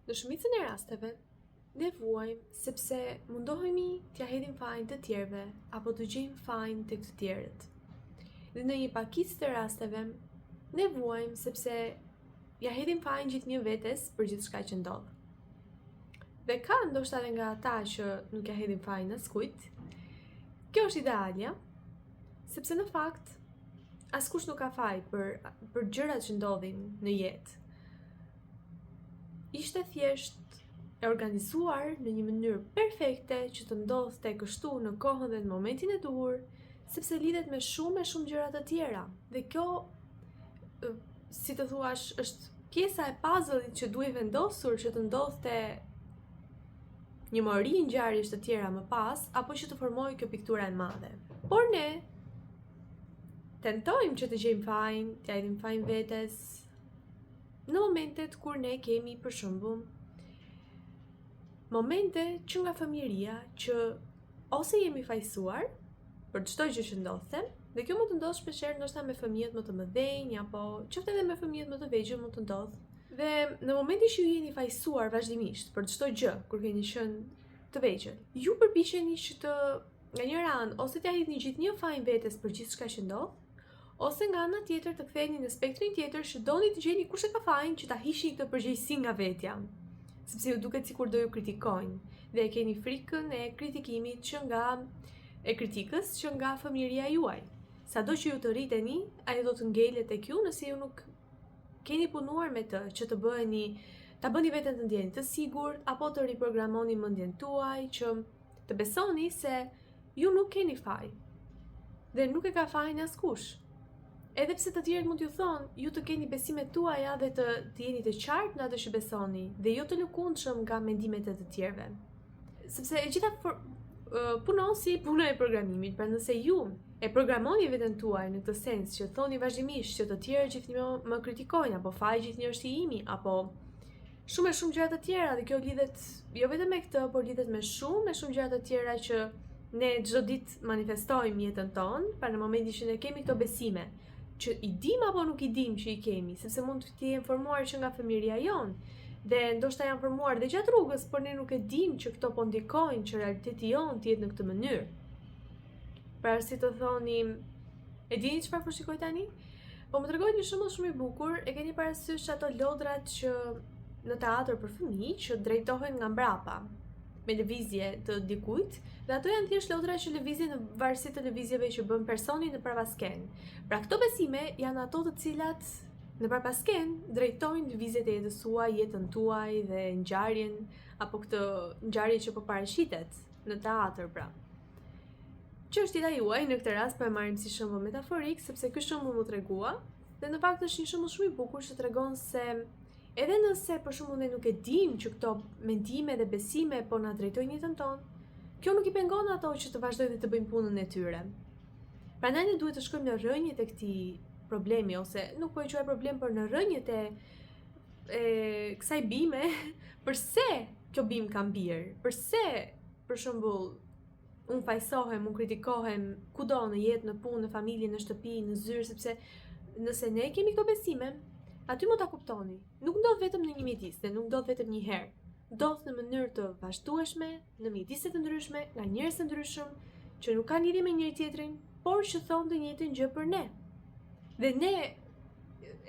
Në shumicën e rasteve, ne vuajmë sepse mundohemi t'ja hedhim fajin të tjerëve apo të gjejmë fajin tek të tjerët. Dhe në një pakicë të rasteve, ne vuajmë sepse ja hedhim fajin gjithnjë vetes për gjithçka që ndodh. Dhe ka ndoshta edhe nga ata që nuk ja hedhin fajin askujt. Kjo është idealja, sepse në fakt askush nuk ka faj për gjërat që ndodhin në jetë. Ishte thjesht e organizuar në një mënyrë perfekte që të ndodhte kështu në kohën dhe në momentin e duhur, sepse lidhet me shumë gjëra të tjera. Dhe kjo, si të thuash, është pjesa e puzzle-it që duhet vendosur që të ndodhte një mori ngjarjesh të tjera më pas, apo që të formojë kjo piktura e madhe. Por ne tentojmë që të gjejmë fajin, t'ja hedhim fajin vetes, në momentet kur ne kemi për shembull momente që nga fëmijëria që ose jemi fajsuar për çdo gjë që ndodhte, dhe kjo mund të ndodhë shpeshherë ndoshta me fëmijët më të mëdhenj apo qoftë edhe me fëmijët më të vegjël mund të ndodhë. Dhe në momentin që ju jeni fajsuar vazhdimisht për çdo gjë kur keni qenë të vegjël, ju përpiqeni që të nga njëra anë ose t'ja hedhni gjithnjë fajin vetes për gjithçka që ndodh, ose nga ana tjetër të ktheheni në spektrin tjetër që doni të gjeni kush e ka fajin që ta hiqni këtë përgjegjësi nga vetja, sepse ju duket sikur do ju kritikojnë dhe e keni frikën e kritikimit që kritikës që nga fëmijëria juaj. Sado që ju të rriteni, ajo do të ngelet tek ju nëse ju nuk keni punuar me të që ta bëni veten të ndjeni të sigurt apo të riprogramoni mendjen tuaj që të besoni se ju nuk keni faj dhe nuk e ka fajin askush. Edhe pse të tjerët mund t'ju thonë, ju të keni besimet tuaja dhe të jeni të qartë në atë që besoni dhe jo të lëkundshëm nga mendimet e të tjerëve. Sepse e gjitha punon si puna e programimit, pra nëse ju e programoni veten tuaj në këtë sens që thoni vazhdimisht që të tjerë gjithnjë më kritikojnë apo faji gjithnjë është i imi apo shumë gjëra të tjera, dhe kjo lidhet jo vetëm me këtë, por lidhet me shumë gjëra të tjera që ne çdo ditë manifestojmë jetën tonë, pra në momentin që ne kemi këto besime që i dim apo nuk i dim që i kemi, sepse mund të jemi formuar që nga fëmijëria jonë, dhe ndoshta janë formuar dhe gjatë rrugës, por ne nuk e dim që këto po ndikojnë që realiteti jonë të jetë në këtë mënyrë. Pra si të thoni, e dini çfarë po shikoj tani? Po më tregoj një shembull shumë i bukur, e keni parasysh ato lodrat që në teatr për fëmijë që drejtohen nga mbrapa me lëvizje të dikujt, dhe ato janë thjesht lodra që lëvizjen në varësi të lëvizjeve që bën personi në parapasken. Pra këto besime janë ato të cilat në parapasken drejtojnë lëvizjet e jetës suaj, jetën tuaj dhe ngjarjen apo këtë ngjarje që po paraqitet në teatr pra. Çështja juaj në këtë rast po e marrim si shembull metaforik, sepse ky shembull më tregua, dhe në fakt është një shembull shumë i bukur që tregon se edhe nëse për shembull ne nuk e dim që këto mendime dhe besime po na drejtojnë jetën tonë, kjo nuk i pengon ato që të vazhdojnë të bëjnë punën e tyre. Prandaj ne duhet të shkojmë në rrënjët e këtij problemi, ose nuk po e quaj problem, por në rrënjët e kësaj bime, përse kjo bim ka mbir, përse për shembull unë fajsohem, unë kritikohem kudo në jetë, në punë, në familje, në shtëpi, në zyrë, sepse nëse ne kemi këto besime, aty mund ta kuptoni. Nuk ndodh vetëm në një mjedis, dhe nuk ndodh vetëm një herë. Ndodh në mënyrë të vazhdueshme, në mjedise të ndryshme, nga njerëz të ndryshëm, që nuk kanë lidhje me njëri tjetrin, por që thonë të njëjtën gjë për ne. Dhe ne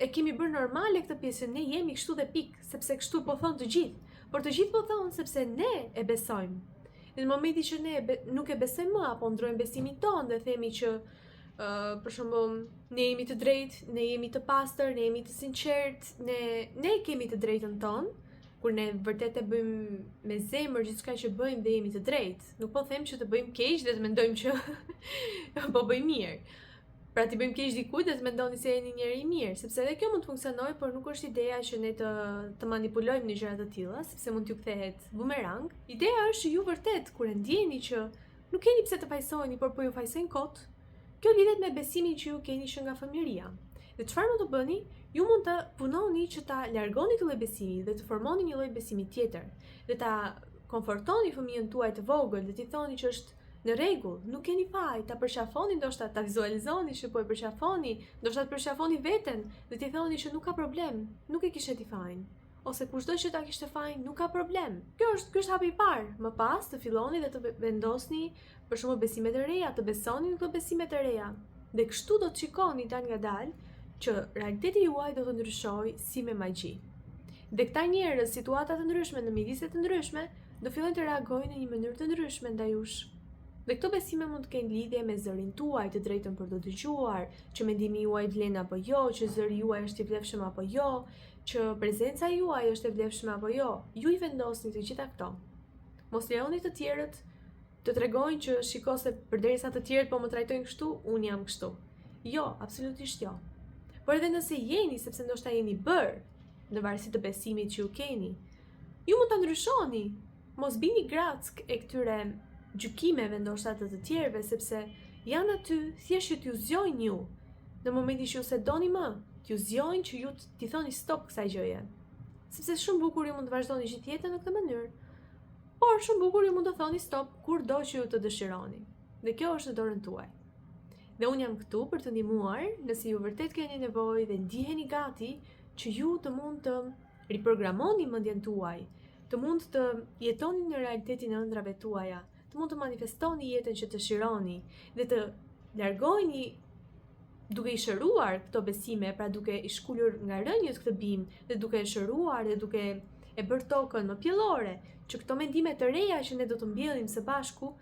e kemi bërë normale këtë pjesë, ne jemi kështu dhe pikë, sepse kështu po thonë të gjithë. Por të gjithë po thonë sepse ne e besojmë. Në momentin që ne nuk e besojmë më, apo ndrojmë besimin tonë dhe themi që për shembull, ne jemi të drejtë, ne jemi të pastër, ne jemi të sinqert, ne kemi të drejtën tonë, kur ne vërtet e bëjmë me zemër gjithçka që bëjmë dhe jemi të drejtë. Nuk po them që të bëjmë keq dhe të mendojmë që po bëjmë mirë. Pra ti bëjmë keq dikujt dhe të mendoni se jeni njeri i mirë, sepse edhe kjo mund të funksionojë, por nuk është ideja që ne të manipulojmë në gjëra të tilla, sepse mund t'ju kthehet bumerang. Ideja është që ju vërtet kur e ndjeni që nuk keni pse të fajsoheni, por po ju fajsojnë kot, kjo lidhet me besimin që ju keni që nga fëmijëria. Dhe çfarë mund të bëni? Ju mund të punoni që ta largoni këtë lloj besimi dhe të formoni një lloj besimi tjetër, dhe ta konfortoni fëmijën tuaj të vogël dhe t'i thoni që është në rregull, nuk keni faj, ta përqafoni, ndoshta ta vizualizoni që po e përqafoni, ndoshta të përqafoni veten dhe t'i thoni që nuk ka problem, nuk e kishe ti fajin. ose kushdo që ta kishte fajin, nuk ka problem. Ky është hapi i parë. Më pas të filloni dhe të vendosni për shembull besime të reja, të besoni në këto besime të reja. Dhe kështu do të shikoni dal nga dal që realiteti juaj do të ndryshojë si me magji. Dhe këta njerëz, situata të ndryshme në mjedise të ndryshme, do fillojnë të reagojnë në një mënyrë të ndryshme ndaj jush. Dhe këto besime mund të kenë lidhje me zërin tuaj, të drejtën për të dëgjuar, që mendimi juaj vlen apo jo, që zëri juaj është i vlefshëm apo jo, që prezenca juaj është e vlefshme apo jo. Ju i vendosni të gjitha këto. Mos lejoni të tjerët të tregojnë që shiko se përderisa të tjerët po më trajtojnë kështu, unë jam kështu. Jo, absolutisht jo. Por edhe nëse jeni, sepse ndoshta jeni bërë, në varësi të besimit që ju keni, ju mund ta ndryshoni. Mos bini grack e këtyre gjykimeve ndoshta të tjerëve, sepse janë aty thjesht që t'ju zgjojnë ju. Në momentin që ju se doni më, t'ju zgjojnë që ju t'i thoni stop kësaj gjëje. Sepse shumë bukur ju mund të vazhdoni gjithë jetën në këtë mënyrë, por shumë bukur ju mund të thoni stop kurdo që ju të dëshironi. Dhe kjo është në dorën tuaj. Dhe unë jam këtu për të ndihmuar nëse ju vërtet keni nevojë dhe ndiheni gati që ju të mund të riprogramoni mendjen tuaj, të mund të jetoni në realitetin e ëndrave tuaja, të mund të manifestoni jetën që dëshironi dhe të largoheni duke i shëruar këto besime, pra duke i shkullur nga rënjët këtë bimë dhe duke e shëruar dhe duke e bërë tokën më pjellore, që këto mendime të reja që ne do të mbjellim së bashku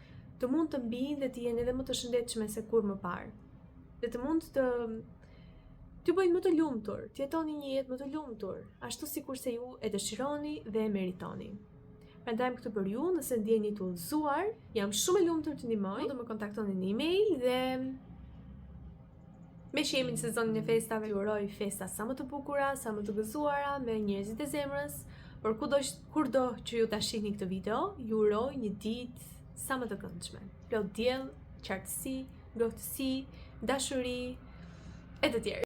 të mund të mbijnë dhe të jenë edhe më të shëndetshme se kur më parë. Dhe të mund t'ju bëjnë më të lumtur, të jetoni një jetë më të lumtur, ashtu sikur se ju e dëshironi dhe e meritoni. Prandaj këtu për ju, nëse ndjeni të udhëzuar, jam shumë e lumtur të ndihmoj, mund të më kontaktoni në email dhe me që jemi në sezonin e festave, ju uroj festa sa më të bukura, sa më të gëzuara, me njerëzit e zemrës, por kurdo që ju ta shihni këtë video, ju uroj një ditë sa më të këndshme. Plot diell, qartësi, ngrohtësi, dashuri e të tjerë.